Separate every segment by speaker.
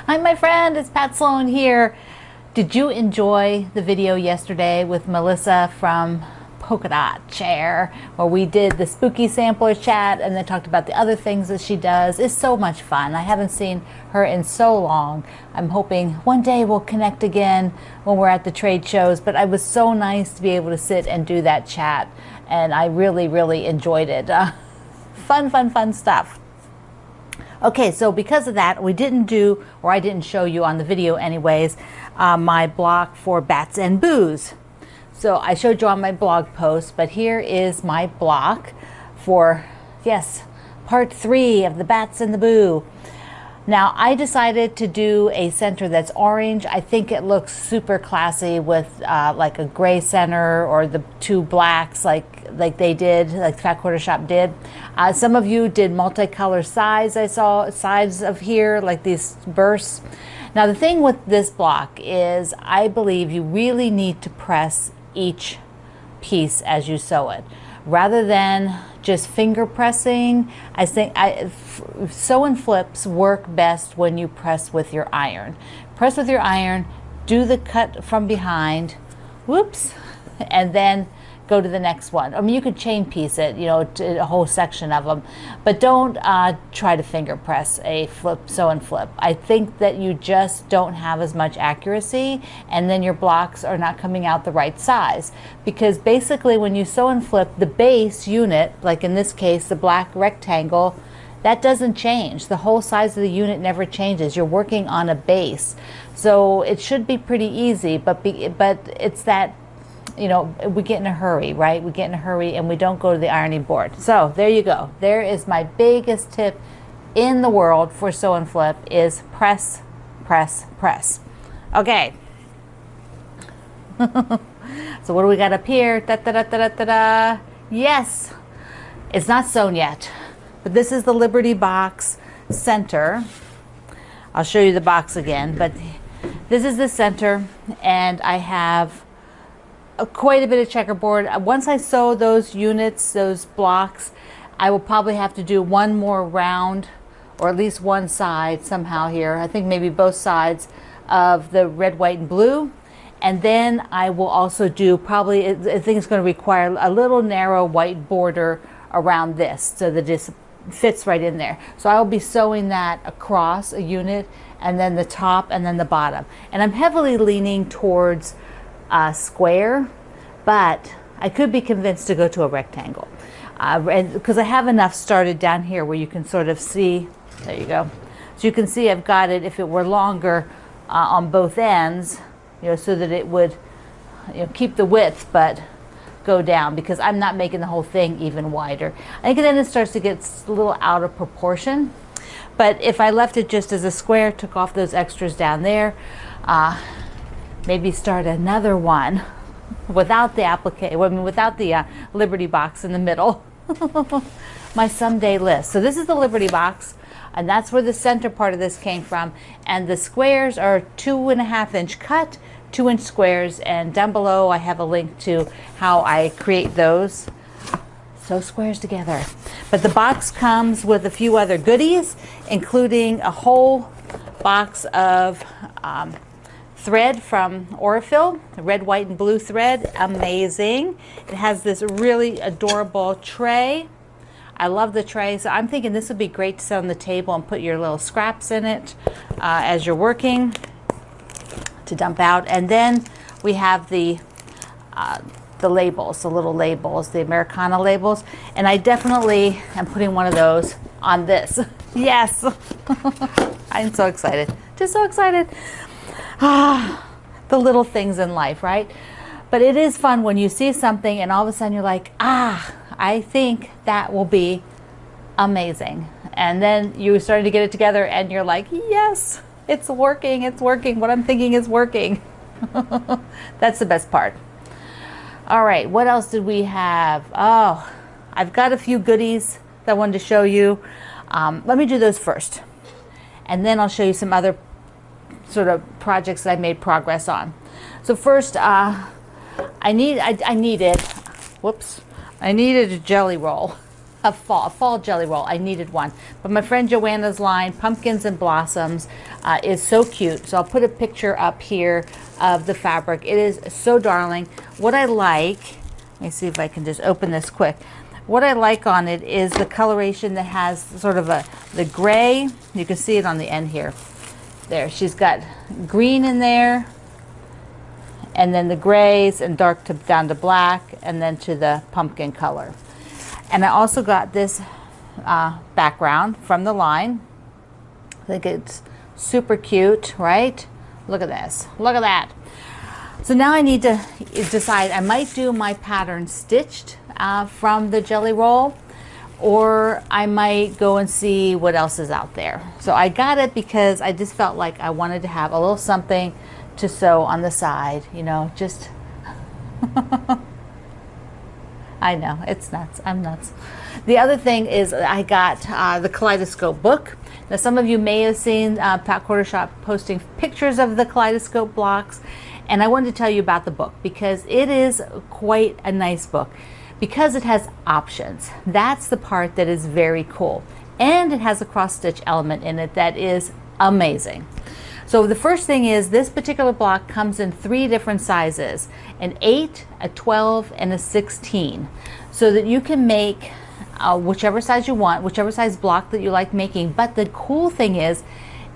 Speaker 1: Hi, my friend, it's Pat Sloan here. Did you enjoy the video yesterday with Melissa from Polka Dot Chair, where we did the spooky sampler chat and then talked about the other things that she does? It's so much fun. I haven't seen her in so long. I'm hoping one day we'll connect again when we're at the trade shows, but it was so nice to be able to sit and do that chat, and I really enjoyed it. Fun stuff. Okay, so because of that, we didn't do, or I didn't show you on the video anyways, my block for bats and boos. So I showed you on my blog post, but here is my block for, yes, part 3 of the bats and the boo. Now, I decided to do a center that's orange. I think it looks super classy with like a gray center or the 2 blacks like they did, like Fat Quarter Shop did. Some of you did multicolor sides. I saw sides of here, like these bursts. Now, the thing with this block is I believe you really need to press each piece as you sew it. Rather than just finger pressing, I think sew and flips work best when you press with your iron. Press with your iron, do the cut from behind, whoops, and then go to the next one. I mean, you could chain piece it, you know, to a whole section of them, but don't try to finger press a sew and flip. I think that you just don't have as much accuracy, and then your blocks are not coming out the right size. Because basically when you sew and flip, the base unit, like in this case, the black rectangle, that doesn't change. The whole size of the unit never changes. You're working on a base. So it should be pretty easy, but it's that, you know, we get in a hurry, right? We get in a hurry and we don't go to the ironing board. So there you go. There is my biggest tip in the world for sew and flip is press. Okay. So what do we got up here? Da. Yes, it's not sewn yet, but this is the Liberty Box center. I'll show you the box again, but this is the center, and I have quite a bit of checkerboard. Once I sew those units, those blocks, I will probably have to do one more round, or at least one side somehow here. I think maybe both sides of the red, white, and blue. And then I will also do probably, I think it's going to require a little narrow white border around this so that it fits right in there. So I will be sewing that across a unit, and then the top, and then the bottom. And I'm heavily leaning towards square, but I could be convinced to go to a rectangle, because I have enough started down here where you can sort of see. There you go. So you can see I've got it, if it were longer on both ends, you know, so that it would, you know, keep the width but go down, because I'm not making the whole thing even wider. I think then it starts to get a little out of proportion. But if I left it just as a square, took off those extras down there, maybe start another one without the without the Liberty Box in the middle. My someday list. So this is the Liberty Box, and that's where the center part of this came from. And the squares are 2.5 inch cut, 2 inch squares, and down below I have a link to how I create those. Sew squares together. But the box comes with a few other goodies, including a whole box of thread from Orifil, red, white, and blue thread. Amazing. It has this really adorable tray. I love the tray, so I'm thinking this would be great to set on the table and put your little scraps in it as you're working to dump out. And then we have the labels, the little labels, the Americana labels, and I definitely am putting one of those on this. Yes. I'm so excited. Just so excited. The little things in life, right? But it is fun when you see something and all of a sudden you're like, I think that will be amazing. And then you're starting to get it together and you're like, yes, it's working. What I'm thinking is working. That's the best part. All right, what else did we have? Oh, I've got a few goodies that I wanted to show you. Let me do those first, and then I'll show you some other sort of projects that I made progress on. So first, I needed a jelly roll. a fall jelly roll. I needed one. But my friend Joanna's line, Pumpkins and Blossoms, is so cute. So I'll put a picture up here of the fabric. It is so darling. What I like, let me see if I can just open this quick. What I like on it is the coloration that has sort of the gray. You can see it on the end here. There, she's got green in there, and then the grays and dark down to black, and then to the pumpkin color. And I also got this background from the line. I think it's super cute, right? Look at this. Look at that. So now I need to decide. I might do my pattern stitched from the jelly roll, or I might go and see what else is out there. So I got it because I just felt like I wanted to have a little something to sew on the side, you know, just I know, it's nuts. I'm nuts. The other thing is I got the Kaleidoscope book. Now some of you may have seen Pat Quarter Shop posting pictures of the Kaleidoscope blocks, and I wanted to tell you about the book because it is quite a nice book. Because it has options, that's the part that is very cool. And it has a cross-stitch element in it that is amazing. So the first thing is this particular block comes in 3 different sizes, an 8, a 12, and a 16. So that you can make whichever size you want, whichever size block that you like making. But the cool thing is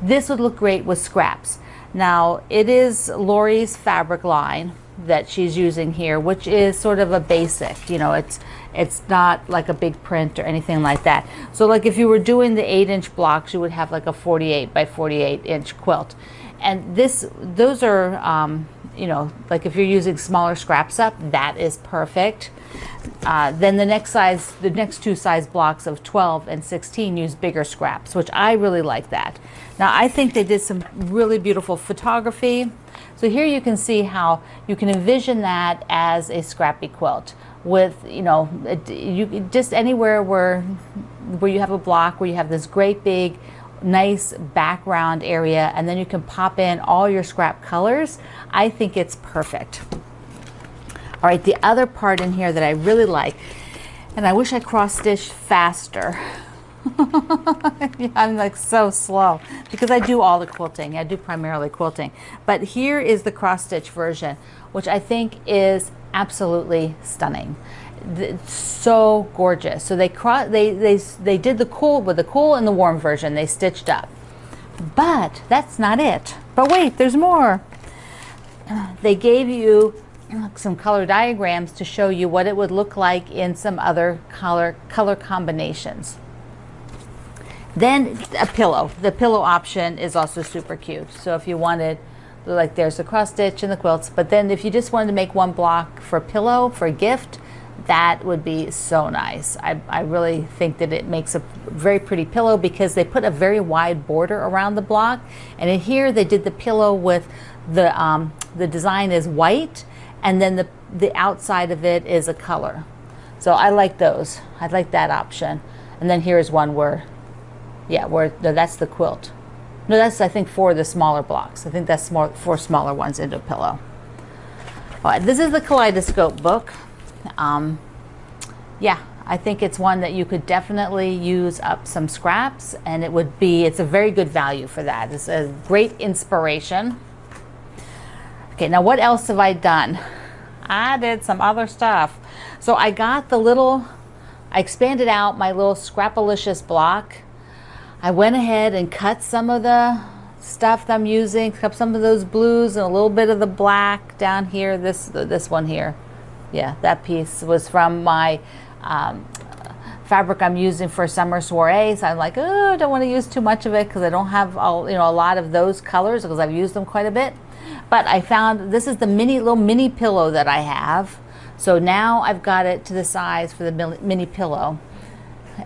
Speaker 1: this would look great with scraps. Now it is Lori's fabric line that she's using here, which is sort of a basic, you know, it's not like a big print or anything like that. So like if you were doing the 8-inch blocks, you would have like a 48 by 48 inch quilt. And those are, you know, like if you're using smaller scraps up, that is perfect. Then the next 2 size blocks of 12 and 16 use bigger scraps, which I really like that. Now I think they did some really beautiful photography. So here you can see how you can envision that as a scrappy quilt with, you know, you just anywhere where you have a block where you have this great big nice background area, and then you can pop in all your scrap colors. I think it's perfect. All right, the other part in here that I really like, and I wish I cross-stitched faster. I'm like so slow because I do all the quilting. I do primarily quilting. But here is the cross-stitch version, which I think is absolutely stunning. It's so gorgeous. So they did the cool with the cool and the warm version. They stitched up. But that's not it. But wait, there's more. They gave you some color diagrams to show you what it would look like in some other color combinations. Then a pillow. The pillow option is also super cute. So if you wanted, like there's the cross stitch and the quilts, but then if you just wanted to make one block for a pillow, for a gift, that would be so nice. I really think that it makes a very pretty pillow because they put a very wide border around the block. And in here they did the pillow with the design is white, and then the outside of it is a color. So I like those. I like that option. And then here's one where, yeah, no, that's the quilt. No, that's I think for the smaller blocks. I think that's more for smaller ones into a pillow. All right, this is the Kaleidoscope book. Yeah, I think it's one that you could definitely use up some scraps, and it's a very good value for that. It's a great inspiration. Okay, now what else have I done? I did some other stuff. So I got I expanded out my little Scrapalicious block. I went ahead and cut some of the stuff that I'm using, cut some of those blues and a little bit of the black down here, this one here. Yeah, that piece was from my fabric I'm using for summer soiree. So I'm like, oh, I don't want to use too much of it because I don't have a lot of those colors because I've used them quite a bit. But I found this is the little mini pillow that I have. So now I've got it to the size for the mini pillow.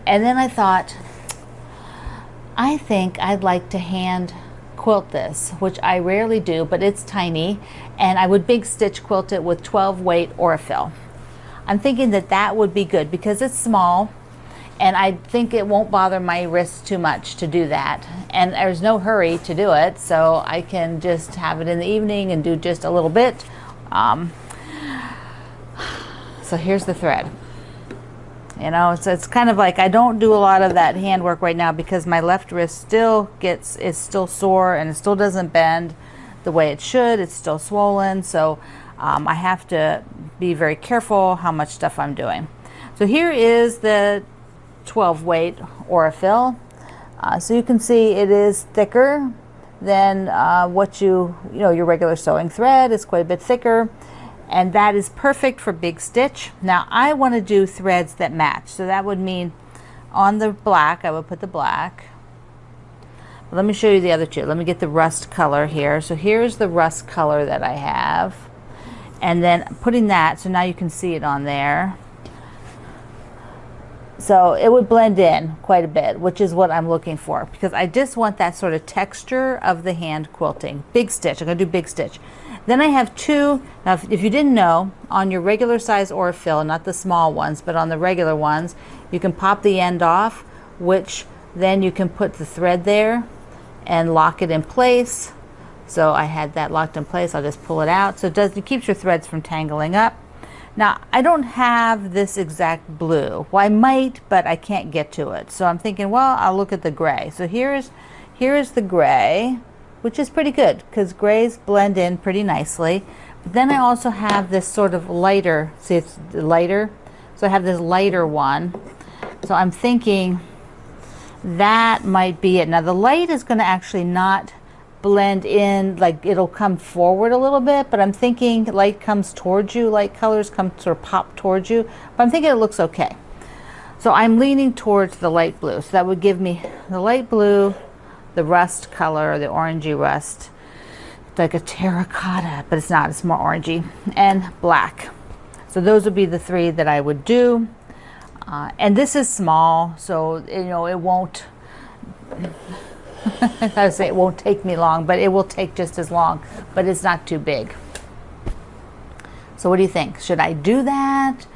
Speaker 1: And then I thought, I think I'd like to hand quilt this, which I rarely do, but it's tiny, and I would big stitch quilt it with 12 weight Aurifil. I'm thinking that would be good because it's small, and I think it won't bother my wrists too much to do that. And there's no hurry to do it, so I can just have it in the evening and do just a little bit. So here's the thread. You know, so it's kind of like I don't do a lot of that handwork right now because my left wrist is still sore and it still doesn't bend the way it should. It's still swollen, so I have to be very careful how much stuff I'm doing. So here is the 12 weight Aurifil. So you can see it is thicker than what your regular sewing thread. It's quite a bit thicker, and that is perfect for big stitch. Now I want to do threads that match, so that would mean on the black I would put the black. But let me show you the other two. Let me get the rust color here. So here's the rust color that I have, and then putting that, so now you can see it on there. So it would blend in quite a bit, which is what I'm looking for, because I just want that sort of texture of the hand quilting. Big stitch, I'm gonna do big stitch. Then I have two, now if you didn't know, on your regular size Aurifil, not the small ones, but on the regular ones, you can pop the end off, which then you can put the thread there and lock it in place. So I had that locked in place, I'll just pull it out. So it keeps your threads from tangling up. Now, I don't have this exact blue. Well, I might, but I can't get to it. So I'm thinking, well, I'll look at the gray. So here's the gray, which is pretty good because grays blend in pretty nicely. But then I also have this sort of lighter, see it's lighter? So I have this lighter one. So I'm thinking that might be it. Now the light is gonna actually not blend in, like it'll come forward a little bit, but I'm thinking light comes towards you, light colors come sort of pop towards you, but I'm thinking it looks okay. So I'm leaning towards the light blue, so that would give me the light blue, the rust color, the orangey rust, like a terracotta, but it's not, it's more orangey, and black. So those would be the three that I would do. And this is small, so you know it won't I would say it won't take me long, but it will take just as long, but it's not too big. So what do you think? Should I do that?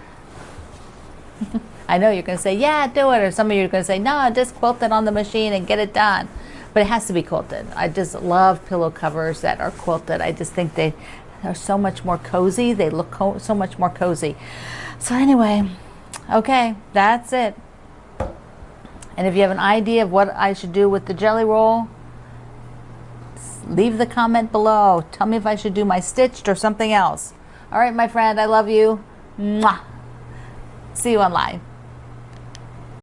Speaker 1: I know you're going to say, yeah, do it. Or some of you are going to say, no, just quilt it on the machine and get it done. But it has to be quilted. I just love pillow covers that are quilted. I just think they are so much more cozy. They look so much more cozy. So anyway, okay, that's it. And if you have an idea of what I should do with the jelly roll, leave the comment below. Tell me if I should do my stitched or something else. All right, my friend, I love you. Mwah. See you online.